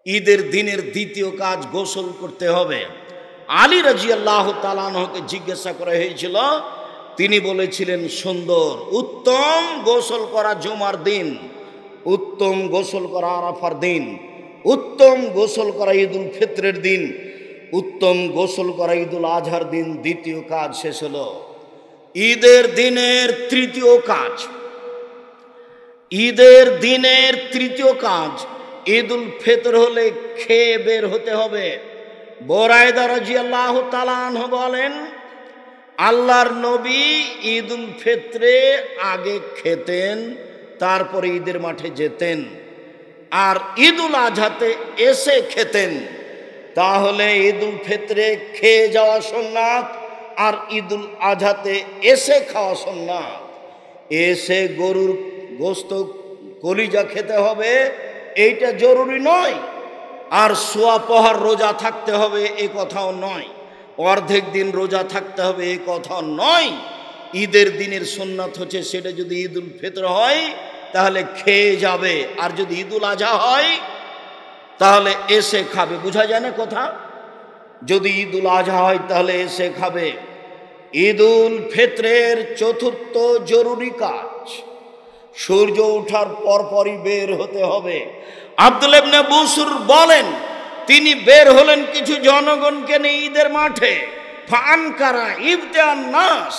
ঈদের দিনের দ্বিতীয় কাজ গোসল করতে হবে। আলী রাদিয়াল্লাহু তাআলা আনহুকে জিজ্ঞাসা করা হয়েছিল, তিনি বলেছিলেন সুন্দর, উত্তম গোসল করা জুমার দিন, উত্তম গোসল করা আরাফার দিন, উত্তম গোসল করা ঈদুল ফিতরের দিন, উত্তম গোসল করা ঈদুল আজহার দিন। দ্বিতীয় কাজ শেষ হলো। ঈদের দিনের তৃতীয় কাজ, ঈদের দিনের তৃতীয় কাজ ঈদুল ফিতর হলে খেয়ে বের হতে হবে। বুরায়দা রাদিয়াল্লাহু তাআলা আনহু বলেন, আল্লাহর নবী ঈদুল ফিতরে আগে খেতেন, তারপরে ঈদের মাঠে যেতেন, আর ঈদুল আজহাতে এসে খেতেন। তাহলে ঈদুল ফিতরে খেয়ে যাওয়া সুন্নাত, আর ঈদুল আজহাতে এসে খাওয়া সুন্নাত। এসে গরুর গোশত কলিজা খেতে হবে, এইটা জরুরি নয়। আর সোয়া পহর রোজা থাকতে হবে এ কথাও নয়, অর্ধেক দিন রোজা থাকতে হবে এ কথাও নয়। ঈদের দিনের সুন্নাত হচ্ছে সেটা যদি ঈদুল ফিতর হয় তাহলে খেয়ে যাবে, আর যদি ঈদুল আজহা হয় তাহলে এসে খাবে। বোঝা যায় না কথা? যদি ঈদুল আজহা হয় তাহলে এসে খাবে। ঈদুল ফিতরের চতুর্থ জরুরি কাজ, সূর্য ওঠার পরপরই বের হতে হবে। আব্দুল্লাহ ইবনে বুসর বলেন, তিনি বের হলেন কিছু জনগণকে নিয়ে ঈদের মাঠে। ফানকারা ইবতিআন নাস,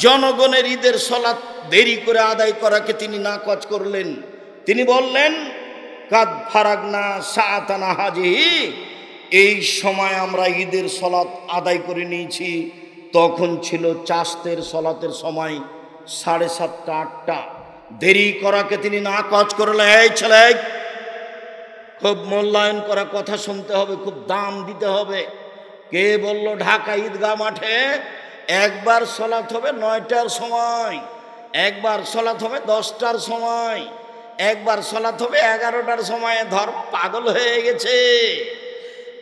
জনগণের ঈদের সালাত দেরি করে আদায় করাকে তিনি নাকচ করলেন। তিনি বললেন, কাদ ফারাগনা সাআতানা হাজিহি, এই সময় আমরা ঈদের সালাত আদায় করে নিয়েছি। তখন ছিল চাস্তের সালাতের সময় 7:30 8টা। দেরি করাকে তিনি নাকচ করলেন। এই ছেলে, খুব মূল্যায়ন করা কথা শুনতে হবে, খুব দাম দিতে হবে। কে বলল ঢাকা ঈদগাহ মাঠে একবার সালাত হবে 9টার সময়, একবার সালাত হবে 10টার সময়, একবার সালাত হবে 11টার সময়? ধর্ম পাগল হয়ে গেছে।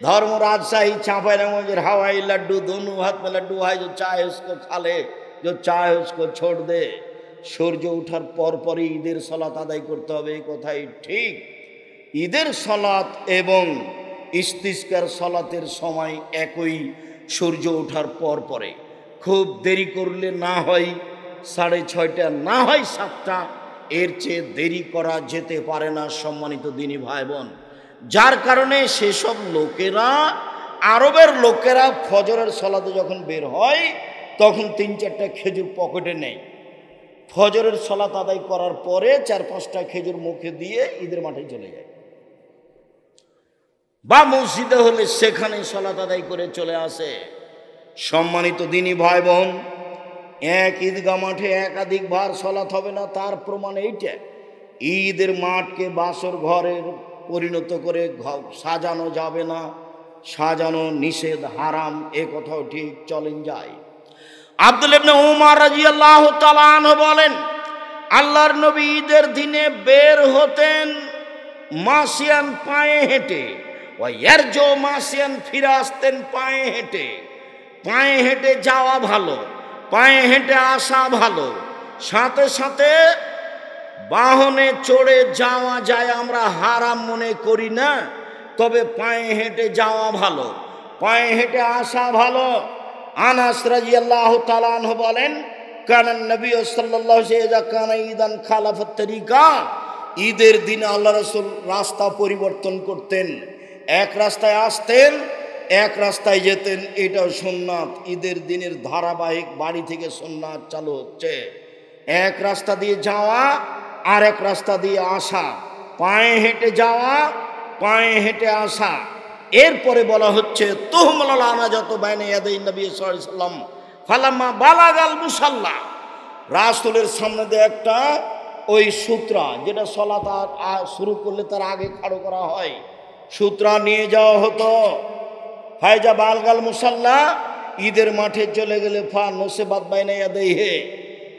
धर्म राजशाही चांपाइनगंज हवाई लड्डू दोनों हाथ में लड्डू है, जो चाहे उसको खा ले, जो चाहे उसको छोड़ दे। सूर्य उठार पर पर ईदेर सलात आदाय करते होबे, এই কথাই ঠিক। ঈদের সালাত এবং ইস্তিসকার সালাতের সময় একই, সূর্য ওঠার পর পরে। খুব দেরি করলে না হয় 6:30, না হয় 7টা, এর চেয়ে দেরি করা যেতে পারে না সম্মানিত দিনী ভাই বোন। যার কারণে সেসব লোকেরা, আরবের লোকেরা ফজরের সালাতে যখন বের হয় তখন 3-4টা খেজুর পকেটে নেয়। ফজরের সালাত আদায় করার পরে 4-5টা খেজুর মুখে দিয়ে ঈদের মাঠে চলে যায়, বা মসজিদে হলে সেখানে সালাত আদায় করে চলে আসে। সম্মানিত দিনী ভাই বোন, এক ঈদগাহ মাঠে একাধিকবার সালাত হবে না, তার প্রমাণ এইটা। ঈদের মাঠকে বাসর ঘরের পরিণত করে সাজানো যাবে না, সাজানো নিষেধ, হারাম, এ কথাও ঠিক। চলেন যাই। আব্দুল্লাহ ইবনে উমর রাদিয়াল্লাহু তাআলা আনহু বলেন, আল্লাহর নবী ঈদের দিনে বের হতেন মাসিয়ান, পায়ে হেঁটে, ওয়ারজো মাসিয়ান, ফিরে আসতেন পায়ে হেঁটে। পায়ে হেঁটে যাওয়া ভালো, পায়ে হেঁটে আসা ভালো, সাথে সাথে বাহনে চড়ে যাওয়া যায়, আমরা হারাম মনে করি না, তবে পায়ে হেঁটে যাওয়া ভালো, পায়ে হেঁটে আসা ভালো। আনাস রাদিয়াল্লাহু তাআলা আনহু বলেন, কানান নবী সাল্লাল্লাহু আলাইহি ওয়াসাল্লাম কানা ঈদান খালাফাত তরিকা, ঈদের দিনে আল্লাহ রাসূল রাস্তা পরিবর্তন করতেন। এক রাস্তায় আসতেন, এক রাস্তায় যেতেন, এটাও সুন্নাত। ঈদের দিনের ধারাবাহিক বাড়ি থেকে সুন্নাত চালু হচ্ছে। এক রাস্তা দিয়ে যাওয়া, আর এক রাস্তা দিয়ে আসা, পায়ে হেঁটে যাওয়া, পায়ে হেঁটে আসা। এরপরে বলা হচ্ছে তুহমাল আনাজাতু বাইনা ইয়াদাই নবী সাল্লাল্লাহু আলাইহি ওয়াসাল্লাম ফালাম্মা বালাগাল মুসাল্লা, রাসূলের সামনে দিয়ে একটা ওই সূত্রা, যেটা সালাত শুরু করলে তার আগে খাড়ো করা হয়, সূত্রা নিয়ে যাওয়া হতো। ফায়জা বালগাল মুসাল্লা, ঈদের মাঠে চলে গেলে ফা নসেবাত বাইনা ইয়াদাইহি,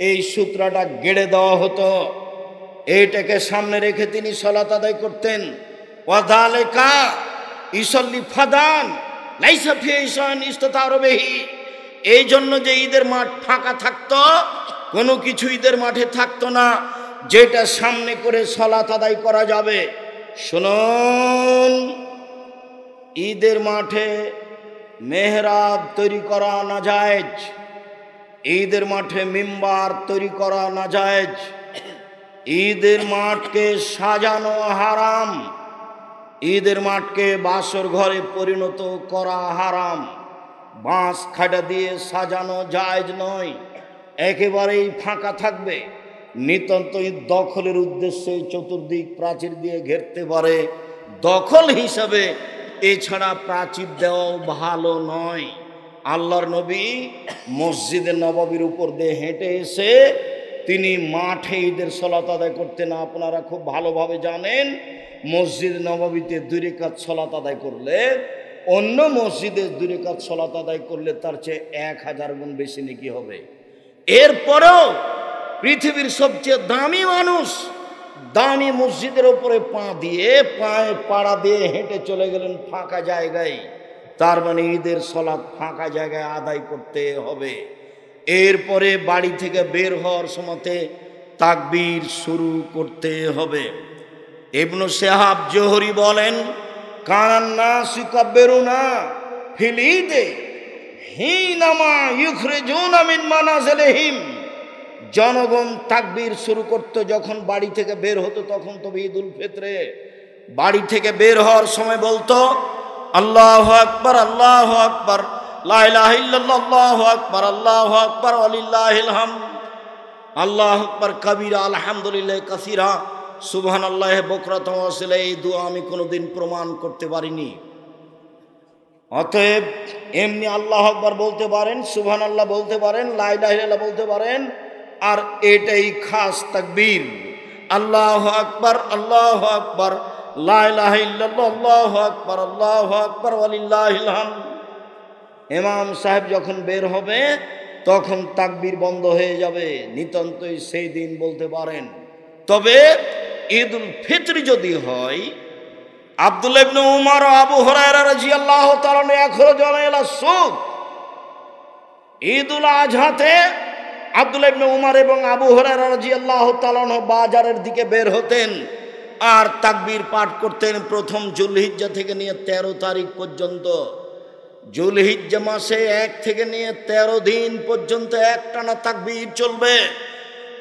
এই সূত্রাটা গেড়ে দেওয়া হতো। এইটাকে সামনে রেখে তিনি সালাত আদায় করতেন। ওয়াযালিকা ইসাল্লি ফাদান লাইসা ফি ইসান ইস্তাতারবিহি, এই জন্য যে ঈদের মাঠ ফাঁকা থাকতো, কোনো কিছু ঈদের মাঠে থাকতো না যেটা সামনে করে সালাত আদায় করা যাবে। শুনুন, ঈদের মাঠে মেহরাব তৈরি করা নাজায়েজ, ঈদের মাঠে মিম্বার তৈরি করা নাজায়েজ, ঈদের মাঠকে সাজানো হারাম, ঈদের মাঠকে বাসর ঘরে পরিণত করা হারাম, বাঁশ খাটা দিয়ে সাজানো জায়েজ নয়, একেবারেই ফাঁকা থাকবে। নিতান্তই দখলের উদ্দেশ্যে চতুর্দিক প্রাচীর দিয়ে ঘেরতে পারে দখল হিসাবে, এছাড়া প্রাচীর দেওয়াও ভালো নয়। আল্লাহর নবী মসজিদে নববীর উপর দিয়ে হেঁটে এসে তিনি মাঠে ঈদের সালাত আদায় করতেন। আপনারা খুব ভালোভাবে জানেন, মসজিদ নববীতে 2 রাকাত সালাত আদায় করলে অন্য মসজিদে 2 রাকাত সালাত আদায় করলে তার চেয়ে 1000 গুণ বেশি নেকি হবে। এরপরেও পৃথিবীর সবচেয়ে দামি মানুষ দামি মসজিদের উপরে পা দিয়ে পায়ে পাড়া দিয়ে হেঁটে চলে গেলেন ফাঁকা জায়গায়, তার মানে ঈদের সালাত ফাঁকা জায়গায় আদায় করতে হবে। এরপরে বাড়ি থেকে বের হওয়ার সময়তে তাকবীর শুরু করতে হবে। ইবনু শিহাব জোহরি বলেন, কানান নাস ইউকাব্বিরুনা ফিল ঈদে হিনামা ইউখরিজুনা মিন মানাজিলিহিম, জনগণ তাকবীর শুরু করত যখন বাড়ি থেকে বের হতো, তখন তবে ঈদুল ফিতরে বাড়ি থেকে বের হওয়ার সময় বলতো আল্লাহু আকবার, আল্লাহু আকবার, লা ইলাহা ইল্লাল্লাহ, আল্লাহু আকবার, আল্লাহু আকবার, ওয়ালিল্লাহিল হামদ, আল্লাহু আকবার কাবীরা, আলহামদুলিল্লাহ কাসীরা, সুবহানাল্লাহ বুকরাতাও ওয়া আসীলা। এই দোয়া আমি কোনোদিন প্রমাণ করতে পারিনি। অতএব এমনি আল্লাহু আকবার বলতে পারেন, সুবহানাল্লাহ বলতে পারেন, লা ইলাহা ইল্লাল্লাহ বলতে পারেন, আর এটাই খাস তাকবীর, আল্লাহু আকবার, আল্লাহু আকবার, লা ইলাহা ইল্লাল্লাহ, আল্লাহু আকবার, আল্লাহু আকবার, ওয়ালিল্লাহিল হামদ। ইমাম সাহেব যখন বের হবে তখন তাকবীর বন্ধ হয়ে যাবে, নিতান্তই সেই দিন বলতে পারেন। তবে ঈদুল ফিতর যদি হয়, আব্দুল্লাহ ইবনে উমর ও আবু হুরায়রা রাদিয়াল্লাহু তাআলা ইয়াখরুজুনা ইলা সুক, ঈদুল আজহাতে আব্দুল্লাহ ইবনে উমর এবং আবু হুরায়রা রাদিয়াল্লাহু তাআলা বাজারের দিকে বের হতেন আর তাকবীর পাঠ করতেন প্রথম জুলহিজ্জা থেকে নিয়ে 13 তারিখ পর্যন্ত। জুলহিজ্জা মাসে 1 থেকে নিয়ে 13 দিন পর্যন্ত একটানা তাকবীর চলবে।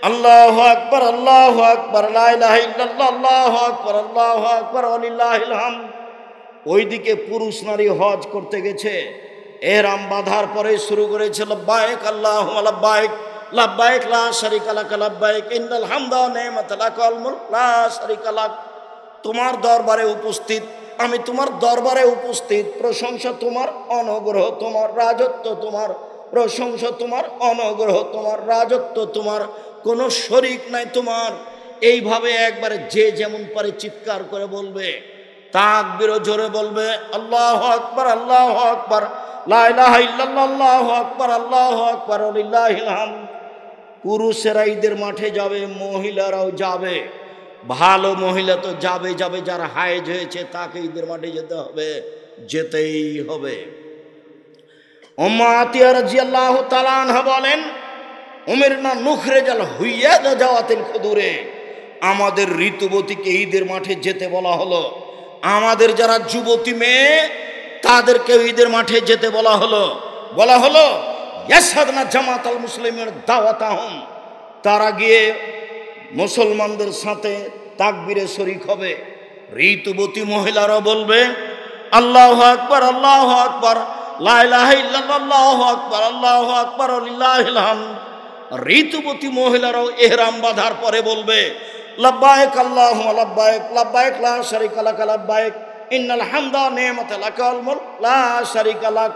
আল্লাহু আকবার, আল্লাহু আকবার, লা ইলাহা ইল্লাল্লাহ, আল্লাহু আকবার, আল্লাহু আকবার, ওয়ালিল্লাহিল হামদ। ওইদিকে পুরুষ নারী হজ করতে গেছে, ইহরাম বাঁধার পরে শুরু করেছে লাব্বাইক আল্লাহুম্মা লাব্বাইক, লাব্বাইক লা শারীকা লাক লাব্বাইক, ইন্নাল হামদা ওয়া নি'মাতা লাক ওয়াল মুলক লা শারীকা লাক। তোমার দরবারে উপস্থিত, আমি তোমার দরবারে উপস্থিত, প্রশংসা তোমার, অনুগ্রহ তোমার, রাজত্ব তোমার, প্রশংসা তোমার, অনুগ্রহ তোমার, রাজত্ব তোমার, কোনো শরীক নাই তোমার। এইভাবে একবারে যে যেমন পারে চিৎকার করে বলবে, তাকবীরও জোরে বলবে, আল্লাহু আকবার, আল্লাহু আকবার, লা ইলাহা ইল্লাল্লাহ, আল্লাহু আকবার, আল্লাহু আকবার, ওয়ালিল্লাহিল হামদ। পুরুষেরা ঈদের মাঠে যাবে, মহিলারাও যাবে। ভালো মহিলা তো যাবে, যার হায়েজ হয়েছে তাকে ঈদের মাঠে যেতে হবে, যেতেই হবে। উম্মু আতিয়া রাদিয়াল্লাহু তাআলা আনহা বলেন, উমিরনা নুখরিজাল হুইয়াদা জাওয়াতিল খুদুরে, আমাদের ঋতুবতীকে ঈদের মাঠে যেতে বলা হলো। আমাদের যারা যুবতী মেয়ে তাদেরকে ঈদের মাঠে যেতে বলা হলো ইয়াশহাদনা জামাতাল মুসলিমিন দাওয়াতাহুম, তারা গিয়ে মুসলমানদের সাথে তাকবীরে শরীক হবে। ঋতুবতী মহিলারা বলবে আল্লাহু আকবার, আল্লাহু আকবার, লা ইলাহা ইল্লাল্লাহ, আল্লাহু আকবার, আল্লাহু আকবার, ওয়ালিল্লাহিল হামদ। ঋতুবতী মহিলারাও ইহরাম বাঁধার পরে বলবে লাব্বাইক আল্লাহুম্মা লাব্বাইক, লাব্বাইক লা শারীকা লাক লাব্বাইক, ইন্নাল হামদা ওয়া নি'মাতা লাক ওয়াল মুলক লা শারীকা লাক।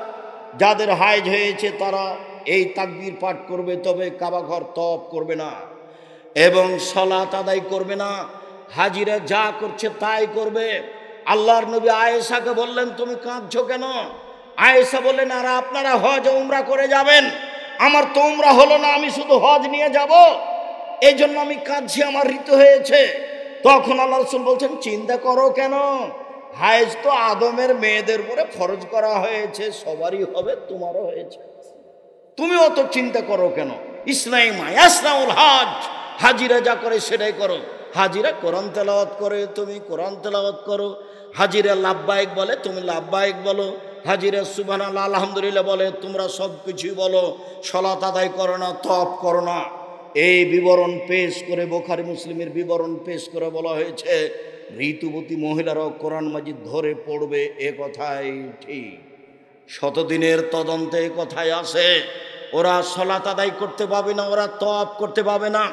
যাদের হায়েজ হয়েছে তারা এই তাকবীর পাঠ করবে, তবে কাবা ঘর তওয়াফ করবে না এবং সালাত আদায় করবে না। হাজিরা যা করছে তাই করবে। আল্লাহর নবী আয়েশাকে বললেন, তুমি কাঁদছো কেন? আয়েশা বললেন, আর আপনারা হজ উমরা করে যাবেন, আমার তো উমরা হলো না, আমি শুধু হজ নিয়ে যাব, এই জন্য আমি কাঁদছি, আমার ঋতু হয়েছে। তখন আল্লাহ রাসূল বলছেন, চিন্তা করো কেন, হায়েজ তো আদমের মেয়েদের উপরে ফরজ করা হয়েছে, সবারই হবে, তোমারও হয়েছে, তুমি অত চিন্তা করো কেন? ইসনাউল হজ, হাজিরা যা করে সেটাই করো। হাজিরা কোরআন তেলাওয়াত করে, তুমি কোরআন তেলাওয়াত করো। হাজিরা লাব্বাইক বলে, তুমি লাব্বাইক বলো। হাজিরা সুবহানাল্লাহ আলহামদুলিল্লাহ বলে, তোমরা সব কিছুই বলো। সালাত আদায় করো না, তওয়াফ করো না। এই বিবরণ পেশ করে, বুখারী মুসলিমের বিবরণ পেশ করে বলা হয়েছে ঋতুবতী মহিলারাও কোরআন মাজিদ ধরে পড়বে। এ কথাই ঠিক। শতদিনের তদন্তে এ কথাই আছে। ওরা সালাত আদায় করতে পাবে না, ওরা তওয়াফ করতে পাবে না।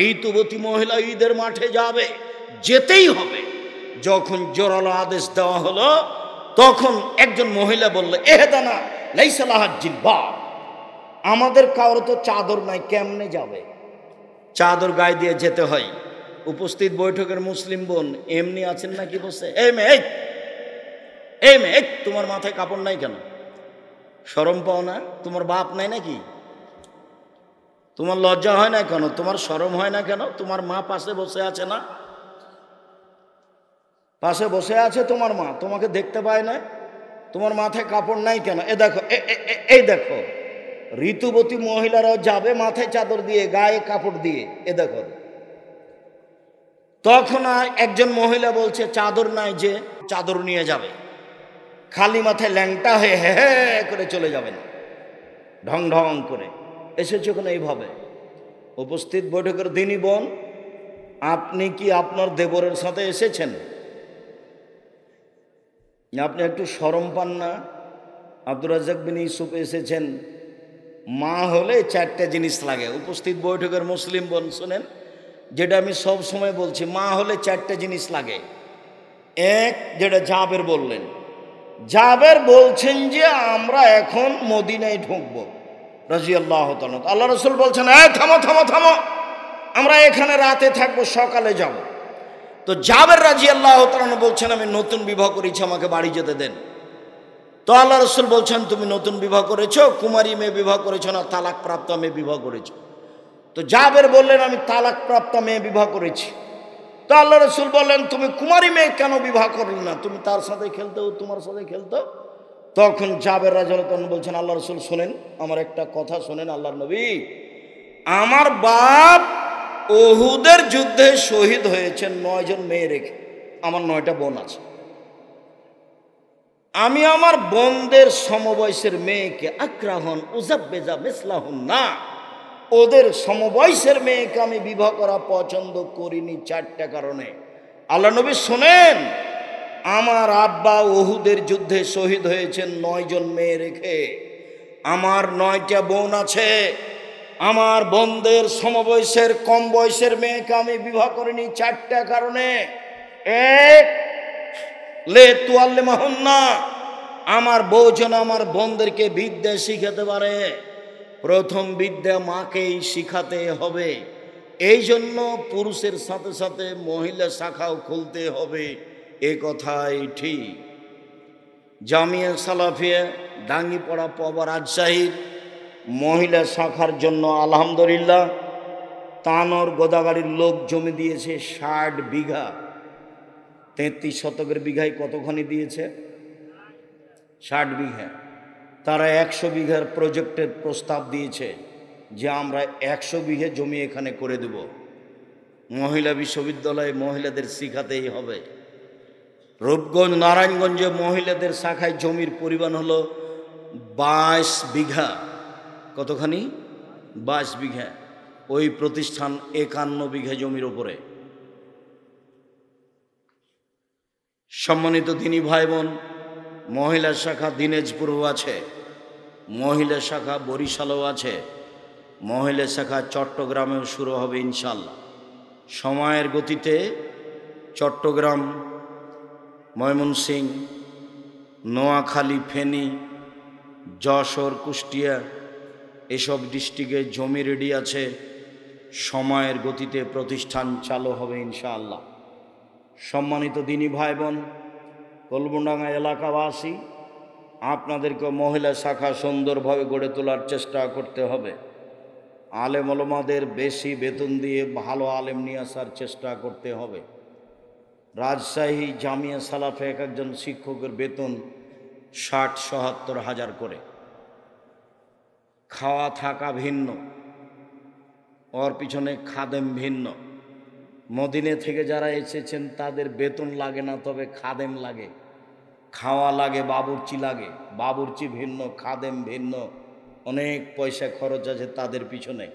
ঋতুবতী মহিলা ঈদের মাঠে যাবে, যেতেই হবে। যখন জোরালো আদেশ দেওয়া হলো, তখন একজন মহিলা বলল, এহদানা লাইসা লাহা জিলবাব, আমাদের কারো তো চাদর নাই, কেমনে যাবে? চাদর গায়ে দিয়ে যেতে হয়। উপস্থিত বৈঠকের মুসলিম বোন এমনি আছেন নাকি বসে, এই মেয়ে তোমার মাথায় কাপড় নাই কেন? শরম পাও না? তোমার বাপ নাই নাকি? তোমার লজ্জা হয় না কেন? তোমার শরম হয় না কেন? তোমার মা পাশে বসে আছে না? পাশে বসে আছে তোমার মা, তোমাকে দেখতে পায় না? তোমার মাথায় কাপড় নাই কেন? এই দেখো ঋতুবতী মহিলারাও যাবে মাথায় চাদর দিয়ে, গায়ে কাপড় দিয়ে। এ দেখো। তখন একজন মহিলা বলছে, চাদর নাই যে, চাদর নিয়ে যাবে। খালি মাথায় ল্যাংটা হয়ে হে করে চলে যাবে না, ঢং ঢং করে। এসেছে ওখানে এইভাবে। উপস্থিত বৈঠকের দিনই বোন, আপনি কি আপনার দেবরের সাথে এসেছেন? আপনি একটু শরম পান না? আব্দুর রাজ্জাক বিন ইউসুফ এসেছেন। মা হলে চারটে জিনিস লাগে। উপস্থিত বৈঠকের মুসলিম বোন শোনেন, যেটা আমি সব সময় বলছি, মা হলে চারটে জিনিস লাগে। এক, যেটা জাবের বললেন, জাবের বলছেন যে আমরা এখন মদিনায় ঢুকবো রাদিয়াল্লাহু তাআলা। আল্লাহ রাসূল বলছেন, থামো থামো থামো, আমরা এখানে রাতে থাকবো, সকালে যাব। তো জাবের রাদিয়াল্লাহু তাআলা বলছেন, আমি নতুন বিবাহ করেছি, আমাকে বাড়ি যেতে দেন। তো আল্লাহ রাসূল বলছেন, তুমি নতুন বিবাহ করেছো, কুমারী মেয়ে বিবাহ করেছো না তালাক প্রাপ্ত মেয়ে বিবাহ করেছো? তো জাবের বললেন, আমি তালাক প্রাপ্ত মেয়ে বিবাহ করেছি। তো আল্লাহ রাসূল বললেন, তুমি কুমারী মেয়ে কেন বিবাহ করলে না? তুমি তার সাথে খেলতো, তোমার সাথে খেলতো। তখন জাবের রাদিয়াল্লাহু তাআলা বলছেন, আল্লাহ রাসূল শোনেন, আমার একটা কথা শোনেন আল্লাহর নবী, আমার বাপ উহুদের যুদ্ধে শহীদ হয়েছেন 9 জন মেয়ে রেখে, আমার 9টা বোন আছে। আমি আমার বোনদের সমবয়সের মেয়েকে আক্রাহন উজাব্বেজা মিসলাহুন না, ওদের সমবয়সের মেয়েকে আমি বিবাহ করা পছন্দ করিনি 4টা কারণে। আল্লাহ নবী শোনেন, আমার আব্বা উহুদের যুদ্ধে শহীদ হয়েছেন 9 জন মেয়ে রেখে। আমার 9টা বোন আছে, আমার বোনদের সমবয়সের কম বয়সের মেয়েকে আমি বিবাহ করিনি 4টা কারণে। এক, লে তুয়াল্লে মাহুন্না, আমার বউ যেন আমার বোনদেরকে বিদ্যা শিখাতে পারে। প্রথম বিদ্যা মাকেই শিখাতে হবে। এই জন্য পুরুষের সাথে সাথে মহিলা শাখাও খুলতে হবে, এ কথাই ঠিক। জামিয়া সালাফিয়া ডাঙ্গিপাড়া পবা রাজশাহীর মহিলা শাখার জন্য আলহামদুলিল্লাহ তানোর গোদাগাড়ির লোক জমি দিয়েছে 60 বিঘা। 33 শতকের বিঘায় কতখানি দিয়েছে? 60 বিঘা। তারা 100 বিঘার প্রজেক্টের প্রস্তাব দিয়েছে যে আমরা 100 বিঘা জমি এখানে করে দেব। মহিলা বিশ্ববিদ্যালয়ে মহিলাদের শিখাতেই হবে। রূপগঞ্জ নারায়ণগঞ্জে মহিলাদের শাখায় জমির পরিমাণ হলো 22 বিঘা। কতখানি? 22 বিঘা। ওই প্রতিষ্ঠান 51 বিঘা জমির ওপরে। সম্মানিত দিনী ভাই বোন, মহিলা শাখা দিনাজপুরেও আছে, মহিলা শাখা বরিশালেও আছে, মহিলা শাখা চট্টগ্রামেও শুরু হবে ইনশাল্লাহ। সময়ের গতিতে চট্টগ্রাম, ময়মনসিংহ, নোয়াখালী, ফেনী, যশোর, কুষ্টিয়া এসব ডিস্ট্রিক্টে জমি রেডি আছে। সময়ের গতিতে প্রতিষ্ঠান চালু হবে ইনশাআল্লাহ। সম্মানিত দিনী ভাই বোন, কলমডাঙ্গা এলাকাবাসী, আপনাদেরকে মহিলা শাখা সুন্দরভাবে গড়ে তোলার চেষ্টা করতে হবে। আলেম ওলামাদের বেশি বেতন দিয়ে ভালো আলেম নিয়ে আসার চেষ্টা করতে হবে। রাজশাহী জামিয়া সালাফে এক একজন শিক্ষকের বেতন 60-70 হাজার করে। খাওয়া থাকা ভিন্ন, ওর পিছনে খাদেম ভিন্ন, মদিনে থেকে যারা এসেছেন তাদের বেতন লাগে না, তবে খাদেম লাগে, খাওয়া লাগে, বাবুর্চি লাগে। বাবুর্চি ভিন্ন, খাদেম ভিন্ন, অনেক পয়সা খরচ আছে তাদের পিছনে।